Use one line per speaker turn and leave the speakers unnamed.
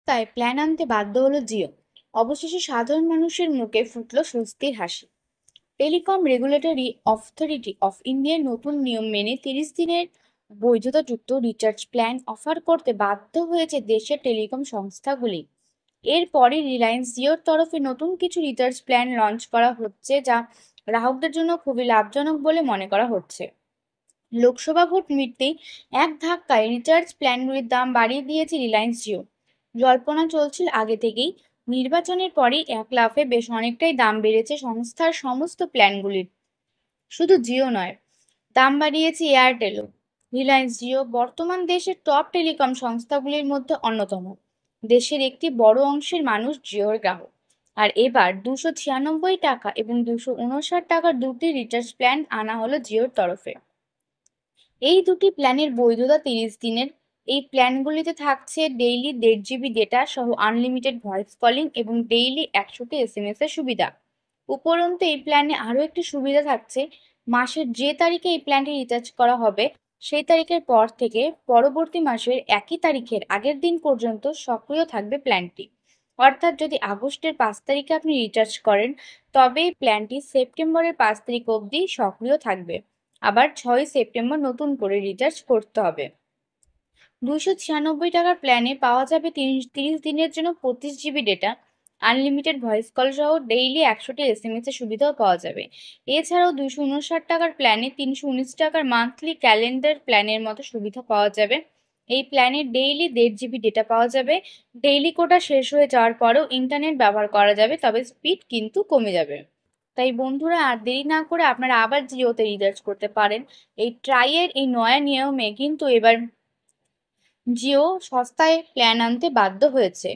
সস্তায় প্ল্যান আনতে বাধ্য হলো জিও। অবশেষে সাধারণ মানুষের মুখে ফুটলো স্বস্তির হাসি। টেলিকম রেগুলেটরি অথরিটি অফ ইন্ডিয়ার নতুন নিয়ম মেনে 30 দিনের বৈধতাযুক্ত রিচার্জ প্ল্যান অফার করতে বাধ্য হয়েছে দেশের টেলিকম সংস্থাগুলি। এরপরই রিলায়েন্স জিওর তরফে নতুন কিছু রিচার্জ প্ল্যান লঞ্চ করা হচ্ছে, যা গ্রাহকদের জন্য খুবই লাভজনক বলে মনে করা হচ্ছে। লোকসভা ভোট মিটতেই এক ধাক্কায় রিচার্জ প্ল্যানগুলির দাম বাড়িয়ে দিয়েছে রিলায়েন্স জিও। জল্পনা চলছিল আগে থেকেই, নির্বাচনের পরেই এক লাফে বেশ অনেকটাই দাম বেড়েছে সংস্থার সমস্ত প্ল্যানগুলির। শুধু জিও নয়, দাম বাড়িয়েছে এয়ারটেলও। রিলায়েন্স জিও বর্তমান দেশের টপ টেলিকম সংস্থাগুলির মধ্যে অন্যতম। দেশের একটি বড় অংশের মানুষ জিওর গ্রাহক। আর এবার 296 টাকা এবং 259 টাকার দুটি রিচার্জ প্ল্যান আনা হলো জিওর তরফে। এই দুটি প্ল্যানের বৈধতা 30 দিনের। এই প্ল্যানগুলিতে থাকছে ডেইলি 1.5 GB ডেটা সহ আনলিমিটেড ভয়েস কলিং এবং ডেইলি 100টি SMS এর সুবিধা। উপরন্তু এই প্ল্যানে আরও একটি সুবিধা থাকছে, মাসের যে তারিখে এই প্ল্যানটি রিচার্জ করা হবে সেই তারিখের পর থেকে পরবর্তী মাসের একই তারিখের আগের দিন পর্যন্ত সক্রিয় থাকবে প্ল্যানটি। অর্থাৎ যদি আগস্টের 5 তারিখে আপনি রিচার্জ করেন, তবে এই প্ল্যানটি সেপ্টেম্বরের 5 তারিখ অবধি সক্রিয় থাকবে। আবার 6 সেপ্টেম্বর নতুন করে রিচার্জ করতে হবে। 296 টাকার প্ল্যানে পাওয়া যাবে 30 দিনের জন্য 25 GB data, unlimited voice call সহ ডেইলি 100টি SMS এর সুবিধাও পাওয়া যাবে। এছাড়াও 259 টাকার প্ল্যানে 319 টাকার মান্থলি ক্যালেন্ডার প্ল্যানের মতো সুবিধা পাওয়া যাবে। এই প্ল্যানে ডেইলি 1.5 GB ডেটা পাওয়া যাবে। ডেইলি কোটা শেষ হয়ে যাওয়ার পরেও ইন্টারনেট ব্যবহার করা যাবে, তবে স্পিড কিন্তু কমে যাবে। তাই বন্ধুরা, আর দেরি না করে আপনারা আবার জিওতে রিচার্জ করতে পারেন। এই ট্রাইয়ের এই নয়া নিয়মে কিন্তু এবার জিও সস্তায় প্ল্যান আনতে বাধ্য হয়েছে।